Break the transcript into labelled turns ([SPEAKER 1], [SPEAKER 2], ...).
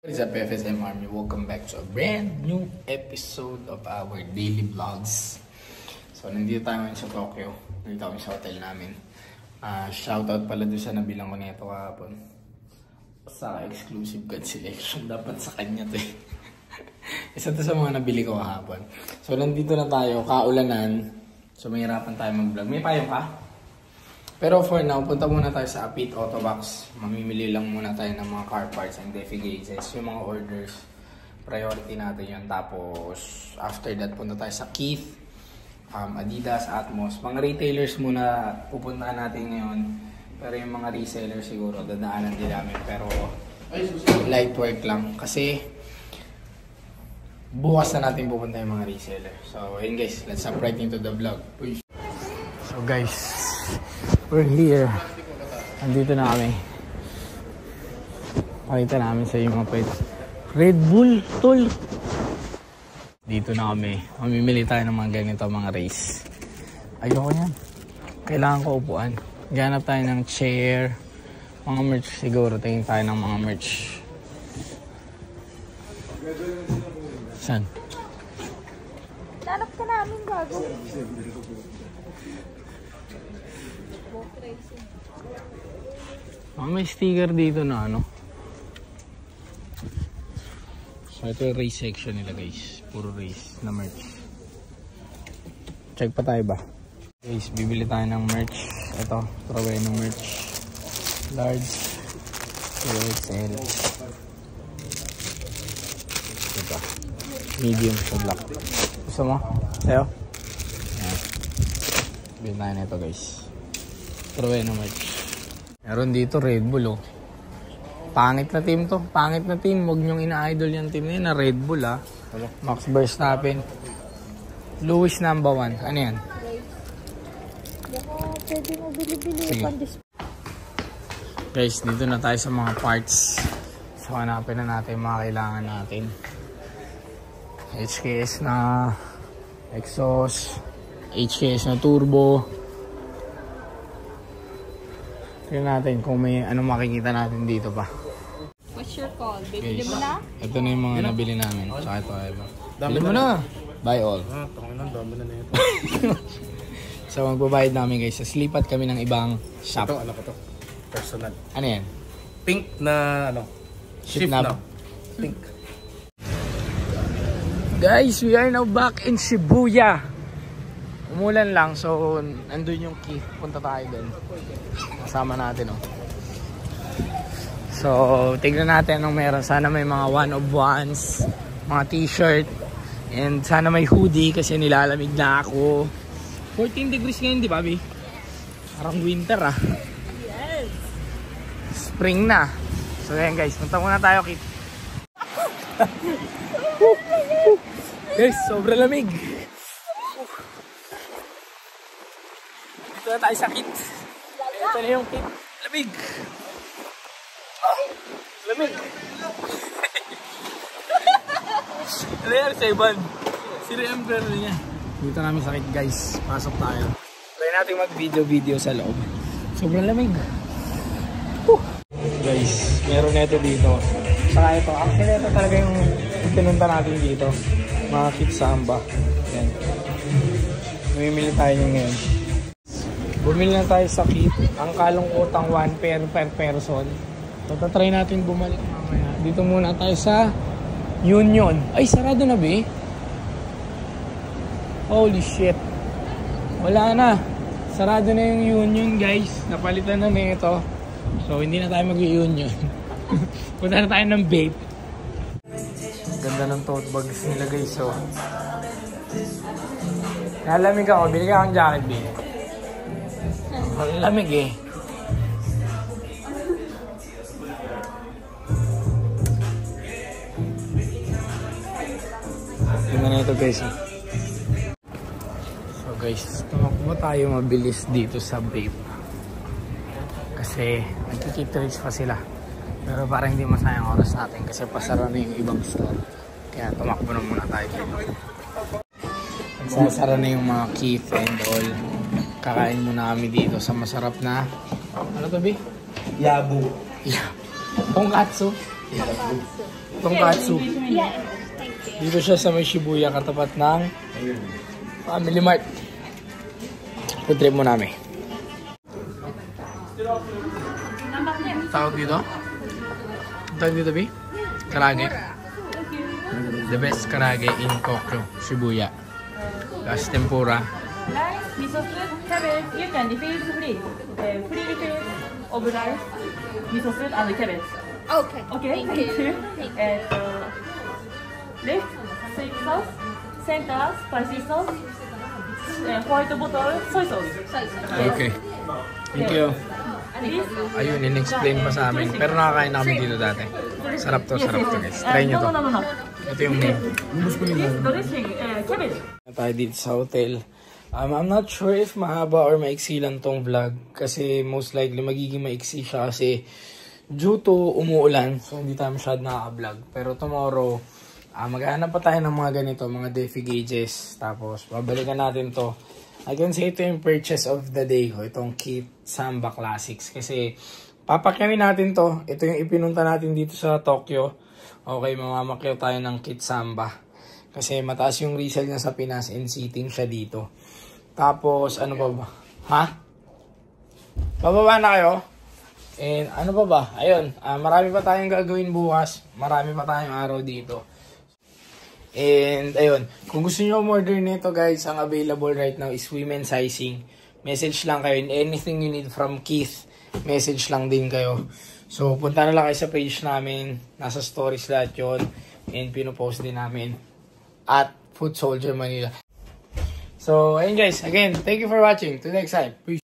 [SPEAKER 1] What is up, FSM Army? Welcome back to a brand new episode of our daily vlogs. So, nandito tayo ngayon sa Tokyo. Nandito kami sa hotel namin. Shoutout pala doon sa nabilang ko nito kahapon. Sa exclusive cancellation. Dapat sa kanya to eh. Isa to sa mga nabili ko kahapon. So, nandito na tayo. Kaulanan. So, mahirapan tayo mag-vlog. May payo ka? Pero for now, punta muna tayo sa Apit Autobox. Mamimili lang muna tayo ng mga car parts and defi gauges. Yung mga orders, priority natin yun. Tapos, after that, punta tayo sa Keith, Adidas, Atmos. Mga retailers muna pupuntahan natin ngayon. Pero yung mga resellers siguro, dadaanan din namin. Pero, light work lang. Kasi, bukas na natin pupunta yung mga resellers. So, ayun guys, let's jump right into the vlog. So guys, we're here. Andito na kami. Pakita namin sa iyo mga pwede. Red Bull, tol. Dito na kami. Mamimili tayo ng mga ganito, mga race. Ayoko yan. Kailangan ko upuan. Ganap tayo ng chair. Mga merch siguro. Tingin tayo ng mga merch. Saan?
[SPEAKER 2] Nanap ka namin bago.
[SPEAKER 1] May sticker dito na ano. So ito yung race section nila guys. Puro race na merch. Check pa tayo ba? Guys, bibili tayo ng merch. Ito, traway ng merch. Large. 2XL. Ito. Medium sa black. Gusto mo? Sa'yo? Ayan. Bili tayo na ito guys. Traway ng merch. Meron dito Red Bull oh. Pangit na team to. Pangit na team. Huwag nyong ina-idol yung team na Red Bull ah. Max Verstappen. Lewis number 1. Ano yan?
[SPEAKER 2] Baka pwede mo bili-bili.
[SPEAKER 1] Guys, dito na tayo sa mga parts. So hanapin na natin yung mga kailangan natin. HKS na exhaust. HKS na turbo. Tignan natin kung may ano makikita natin dito pa.
[SPEAKER 2] What's your call? Bili mo na?
[SPEAKER 1] Ito na yung mga nabili namin. Tsaka ito ay ba? Bili mo na! Buy all.
[SPEAKER 3] Dami na nito.
[SPEAKER 1] So magbabayad namin guys. Slipat kami ng ibang shop.
[SPEAKER 3] Ito, ano ko to? Personal.
[SPEAKER 1] Ano yan?
[SPEAKER 3] Pink na ano?
[SPEAKER 1] Shift knob.
[SPEAKER 3] Pink.
[SPEAKER 1] Guys, we are now back in Shibuya. Umulan lang, so nandun yung key. Punta tayo dun. Kasama natin, oh. So, tignan natin anong meron. Sana may mga one of ones, mga t-shirt, and sana may hoodie kasi nilalamig na ako. 14 degrees ngayon, di ba, Bi? Parang winter, ah.
[SPEAKER 2] Yes!
[SPEAKER 1] Spring na. So, ayan guys, punta muna tayo, Kit. Guys, sobrang lamig. Dito na tayo sa Kit. Ito na yung Kit. Lamig. Lamig. Ano yan sa Iban? Si Remember niya. Dito namin sa Kit guys. Pasok tayo. Try natin mag-video sa loob. Sobrang lamig. Guys, meron na ito dito. Saka ito. Actually ito talaga yung pinunta natin dito. Mga Kit Samba. Yan. Mamimili tayo nyo ngayon. Bumili na tayo sa Kit. Ang kalungkutang 1 pair per person. So, tatry natin bumalik mamaya. Dito muna tayo sa Union. Ay, sarado na ba eh? Holy shit. Wala na. Sarado na yung Union guys. Napalitan na nito. So, hindi na tayo mag-Union. Punta na tayo ng Bape. Ganda ng tote bags nila guys. So, nalamig ako. Bili ka akong jacket, Bape. Malamig eh. Tingnan na ito guys. So guys, tumakbo tayo mabilis dito sa Bape. Kasi nagkikip reach pa sila. Pero parang hindi masayang oras natin kasi pasara na yung ibang store. Kaya tumakbo na muna tayo dito. Sasara na yung mga Keith and all. Kakain muna kami dito sa masarap na ano to, Bi?
[SPEAKER 3] Yabu.
[SPEAKER 1] Yeah. Tonkatsu. Tonkatsu.
[SPEAKER 2] Yeah. Thank you.
[SPEAKER 1] Dito siya sa may Shibuya, katapat ng Family Mart. Food trip mo namin. Tawag dito? Tawag dito, B? Karage. The best karage in Tokyo, Shibuya. Plus tempura.
[SPEAKER 4] Rice, miso soup, cabbage, you can refill free. Free refill of rice, miso soup and cabbage.
[SPEAKER 2] Okay.
[SPEAKER 4] Okay,
[SPEAKER 2] Thank you.
[SPEAKER 4] Left, sweet sauce, center, spicy sauce, white bottle, soy sauce.
[SPEAKER 1] Okay. Thank you.
[SPEAKER 4] This,
[SPEAKER 1] Ayun, in-explain pa sa amin. Pero nakakain na kami dito dati. Sarap to guys. Try nyo to.
[SPEAKER 4] No.
[SPEAKER 1] Ito yung name.
[SPEAKER 4] This dressing, cabbage.
[SPEAKER 1] Tayo dito sa hotel. I'm not sure if mahaba or maiksi lang tong vlog. Kasi most likely magiging maiksi siya kasi due to umuulan. So hindi tayo masyad nakaka-vlog. Pero tomorrow, maghahanap pa tayo ng mga ganito, mga DeFi gauges. Tapos babalikan natin to. I can say ito yung purchase of the day ko. Itong Kit Samba Classics. Kasi papakyawin natin to. Ito yung ipinunta natin dito sa Tokyo. Okay, mamamakyaw tayo ng Kit Samba. Kasi mataas yung resale niya sa Pinas and seating siya dito. Tapos, ano pa ba? Ha? Bababa na kayo? And ano pa ba? Ayun, marami pa tayong gagawin bukas. Marami pa tayong araw dito. And ayun, kung gusto niyo order nito guys, ang available right now is women's sizing. Message lang kayo and anything you need from Keith, message lang din kayo. So, punta na lang kayo sa page namin. Nasa stories lahat yun. And pinopost din namin at Food Soldier Manila. So, ayun guys. Again, thank you for watching. Till next time. Peace.